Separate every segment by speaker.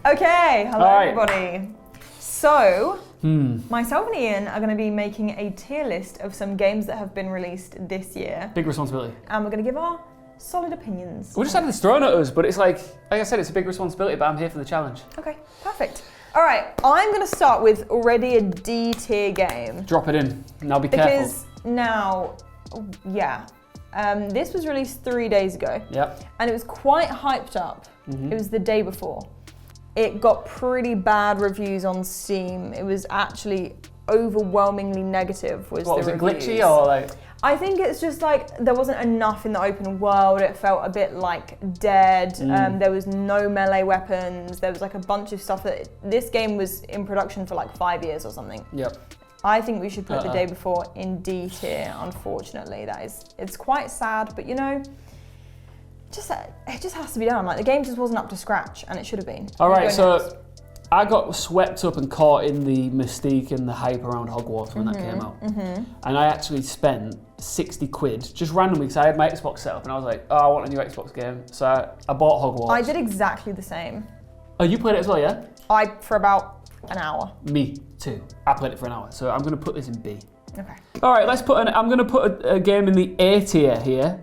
Speaker 1: Okay, hello
Speaker 2: All right.
Speaker 1: everybody. So, myself and Ian are going to be making a tier list of some games that have been released this year.
Speaker 2: Big responsibility.
Speaker 1: And we're going to give our solid opinions.
Speaker 2: We're just having this thrown at us, but it's like I said, it's a big responsibility, but I'm here for the challenge.
Speaker 1: Okay, perfect. All right, I'm going to start with already a D tier game.
Speaker 2: Drop it in. Now be careful.
Speaker 1: Because now, this was released 3 days ago.
Speaker 2: Yep.
Speaker 1: And it was quite hyped up. It was the day before. It got pretty bad reviews on Steam. It was actually overwhelmingly negative. Was
Speaker 2: it
Speaker 1: reviews.
Speaker 2: glitchy or like?
Speaker 1: I think it's just like there wasn't enough in the open world. It felt a bit like dead. There was no melee weapons. There was like a bunch of stuff that this game was in production for like 5 years or something.
Speaker 2: Yep.
Speaker 1: I think we should put the day before in D tier. Unfortunately, it's quite sad, but you know. It just has to be done. Like the game just wasn't up to scratch, and it should have been.
Speaker 2: All right, so I got swept up and caught in the mystique and the hype around Hogwarts when that came out, and I actually spent 60 quid just randomly because I had my Xbox set up, and I was like, oh, I want a new Xbox game, so I bought Hogwarts.
Speaker 1: I did exactly the same.
Speaker 2: Oh, you played it as well, yeah?
Speaker 1: For about an hour.
Speaker 2: Me too. I played it for an hour, so I'm gonna put this in B.
Speaker 1: Okay.
Speaker 2: All right, I'm gonna put a game in the A tier here.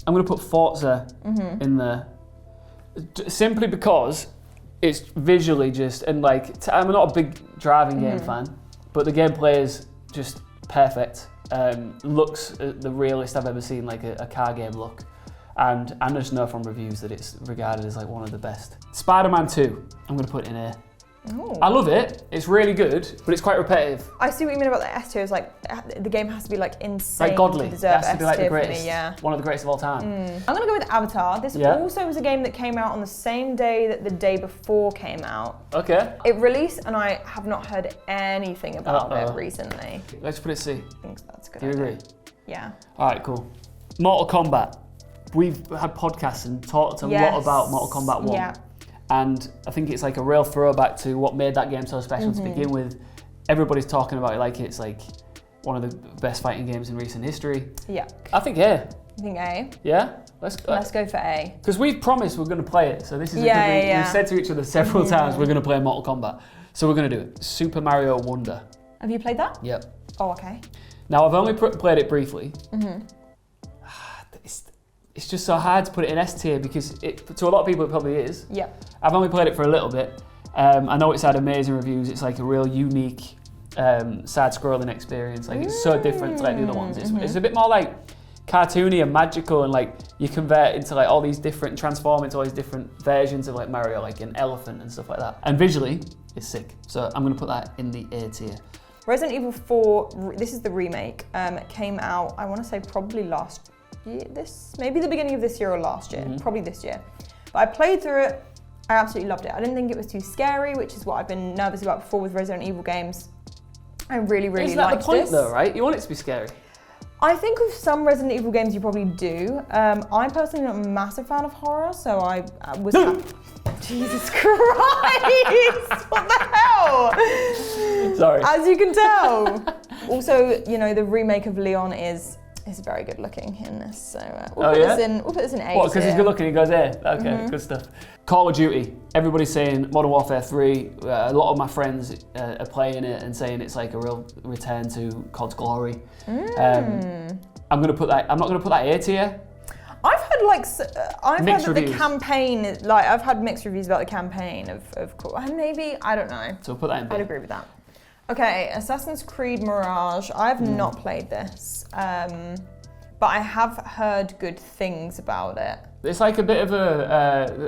Speaker 2: I'm going to put Forza in there, simply because it's visually just, and like, I'm not a big driving game fan, but the gameplay is just perfect. Looks the realest I've ever seen like a car game look. And I just know from reviews that it's regarded as like one of the best. Spider-Man 2, I'm going to put in here.
Speaker 1: Ooh.
Speaker 2: I love it, it's really good, but it's quite repetitive.
Speaker 1: I see what you mean about the S tier. It's like the game has to be like insane
Speaker 2: like godly,
Speaker 1: to
Speaker 2: it
Speaker 1: deserve
Speaker 2: has to be like the greatest,
Speaker 1: me, yeah.
Speaker 2: one of the greatest of all time.
Speaker 1: I'm gonna go with Avatar. This also was a game that came out on the same day that the day before came out.
Speaker 2: Okay.
Speaker 1: It released and I have not heard anything about it recently.
Speaker 2: Let's put it C.
Speaker 1: I think that's a good.
Speaker 2: Do you agree?
Speaker 1: Yeah.
Speaker 2: All right, cool. Mortal Kombat. We've had podcasts and talked a lot about Mortal Kombat 1.
Speaker 1: Yeah.
Speaker 2: And I think it's like a real throwback to what made that game so special to begin with. Everybody's talking about it like it's like one of the best fighting games in recent history.
Speaker 1: Yeah.
Speaker 2: I think A.
Speaker 1: You think A?
Speaker 2: Yeah? Let's
Speaker 1: go for A.
Speaker 2: Because we've promised we're going to play it. So this is we've said to each other several times we're going to play Mortal Kombat. So we're going to do it. Super Mario Wonder.
Speaker 1: Have you played that?
Speaker 2: Yep.
Speaker 1: Oh, okay.
Speaker 2: Now I've only played it briefly. It's just so hard to put it in S tier because to a lot of people it probably is.
Speaker 1: Yep.
Speaker 2: I've only played it for a little bit. I know it's had amazing reviews. It's like a real unique side-scrolling experience. Like it's so different to like the other ones. It's a bit more like cartoony and magical, and like you convert into like all these different, transform into all these different versions of like Mario, like an elephant and stuff like that. And visually, it's sick. So I'm gonna put that in the A tier.
Speaker 1: Resident Evil 4, this is the remake, came out, I want to say probably last year, maybe the beginning of this year or last year, probably this year. But I played through it, I absolutely loved it. I didn't think it was too scary, which is what I've been nervous about before with Resident Evil games. I really liked this.
Speaker 2: Isn't that the point though, right? You want it to be scary.
Speaker 1: I think with some Resident Evil games you probably do. I'm personally not a massive fan of horror, so I was... Jesus Christ! What the hell?
Speaker 2: Sorry.
Speaker 1: As you can tell. Also, you know, the remake of Leon is very good looking in this, so we'll put this in A.
Speaker 2: What, because he's good looking, he goes A? Okay, good stuff. Call of Duty. Everybody's saying Modern Warfare 3. A lot of my friends are playing it and saying it's like a real return to COD's glory. I'm not going to put that A tier.
Speaker 1: I've heard
Speaker 2: Mixed
Speaker 1: that
Speaker 2: reviews.
Speaker 1: the campaign, like I've had mixed reviews about the campaign of maybe, I don't know.
Speaker 2: So we'll put that in B.
Speaker 1: I'd agree with that. Okay, Assassin's Creed Mirage. I've not played this, but I have heard good things about it.
Speaker 2: It's like a bit of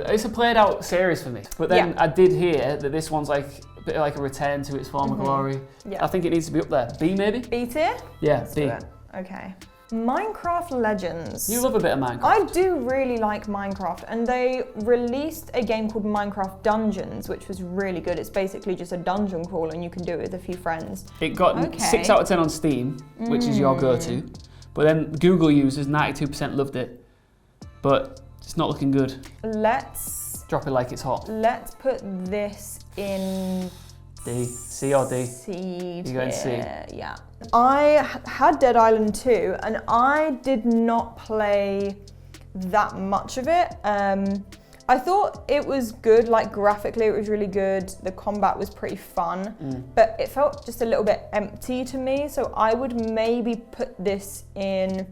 Speaker 2: it's a played out series for me. But then I did hear that this one's like a bit like a return to its former glory. Yeah. I think it needs to be up there. B maybe?
Speaker 1: B tier?
Speaker 2: Yeah, B.
Speaker 1: Okay. Minecraft Legends.
Speaker 2: You love a bit of Minecraft.
Speaker 1: I do really like Minecraft, and they released a game called Minecraft Dungeons, which was really good. It's basically just a dungeon crawl, and you can do it with a few friends.
Speaker 2: It got 6 out of 10 on Steam, which is your go-to. But then Google users, 92% loved it. But it's not looking good.
Speaker 1: Let's
Speaker 2: drop it like it's hot.
Speaker 1: Let's put this in
Speaker 2: D. C or D?
Speaker 1: C.
Speaker 2: You going C?
Speaker 1: Yeah. I had Dead Island 2 and I did not play that much of it. I I thought it was good, like graphically it was really good. The combat was pretty fun, but it felt just a little bit empty to me. So I would maybe put this in,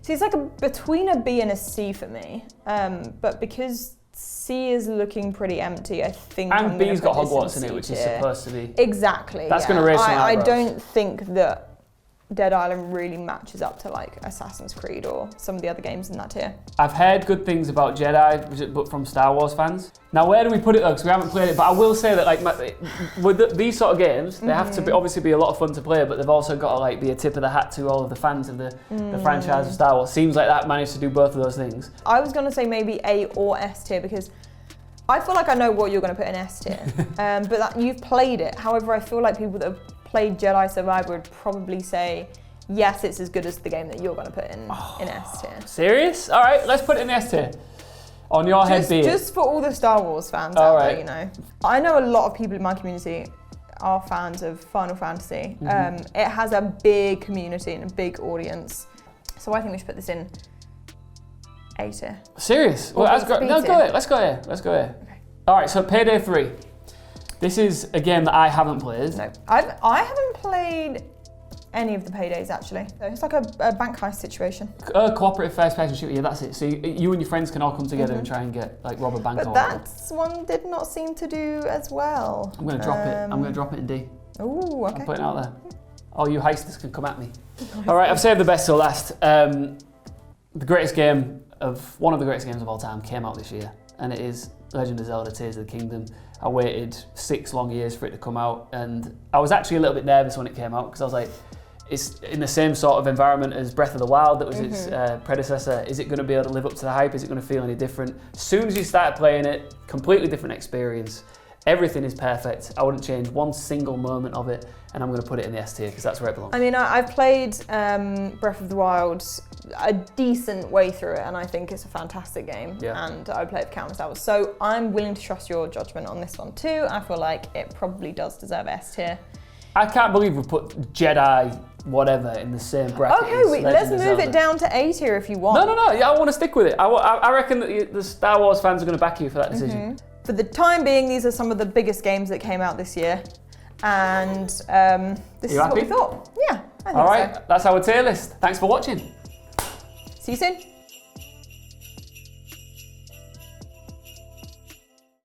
Speaker 1: see, it's like between a B and a C for me. But because C is looking pretty empty, I think
Speaker 2: And B's got Hogwarts in it, which is supposed to be.
Speaker 1: Exactly.
Speaker 2: That's going to raise some eyebrows.
Speaker 1: I don't think that Dead Island really matches up to like Assassin's Creed or some of the other games in that tier.
Speaker 2: I've heard good things about Jedi, but from Star Wars fans. Now, where do we put it though? Because we haven't played it, but I will say that like with these sort of games, they have to be, obviously be a lot of fun to play, but they've also got to like be a tip of the hat to all of the fans of the franchise of Star Wars. Seems like that managed to do both of those things.
Speaker 1: I was going to say maybe A or S tier because I feel like I know what you're going to put in S tier, but that, you've played it. However, I feel like people that have played Jedi Survivor would probably say, yes, it's as good as the game that you're going to put in S tier.
Speaker 2: Serious? All right, let's put it in S tier. On your head, be it.
Speaker 1: Just for all the Star Wars fans out there, you know. I know a lot of people in my community are fans of Final Fantasy. It has a big community and a big audience. So I think we should put this in A tier.
Speaker 2: Serious? Well, that's great. No, go ahead. Let's go here. Let's go here. Okay. All right, so Payday 3. This is a game that I haven't played.
Speaker 1: No, I haven't played any of the Paydays actually. So it's like a bank heist situation.
Speaker 2: Cooperative first-person shooter. Yeah, that's it. So you and your friends can all come together and try and get like rob a bank.
Speaker 1: But that one did not seem to do as well.
Speaker 2: I'm gonna drop it. I'm gonna drop it in D.
Speaker 1: Ooh, okay.
Speaker 2: I'm putting it out there. All you heisters can come at me. All right, I've saved the best till last. The greatest game one of the greatest games of all time came out this year, and it is Legend of Zelda: Tears of the Kingdom. I waited 6 long years for it to come out, and I was actually a little bit nervous when it came out because I was like, it's in the same sort of environment as Breath of the Wild that was its predecessor. Is it going to be able to live up to the hype? Is it going to feel any different? As soon as you start playing it, completely different experience. Everything is perfect. I wouldn't change one single moment of it, and I'm going to put it in the S tier because that's where it belongs.
Speaker 1: I mean, I've played Breath of the Wild a decent way through it, and I think it's a fantastic game, and I would play it for countless hours. So I'm willing to trust your judgment on this one too. I feel like it probably does deserve S tier.
Speaker 2: I can't believe we put Jedi whatever in the same bracket.
Speaker 1: Okay, let's move it down to A tier if you want.
Speaker 2: No, yeah, I want to stick with it. I reckon that the Star Wars fans are going to back you for that decision.
Speaker 1: For the time being, these are some of the biggest games that came out this year, and this is what we thought. Yeah, I think so.
Speaker 2: All right, that's our tier list. Thanks for watching.
Speaker 1: See you soon.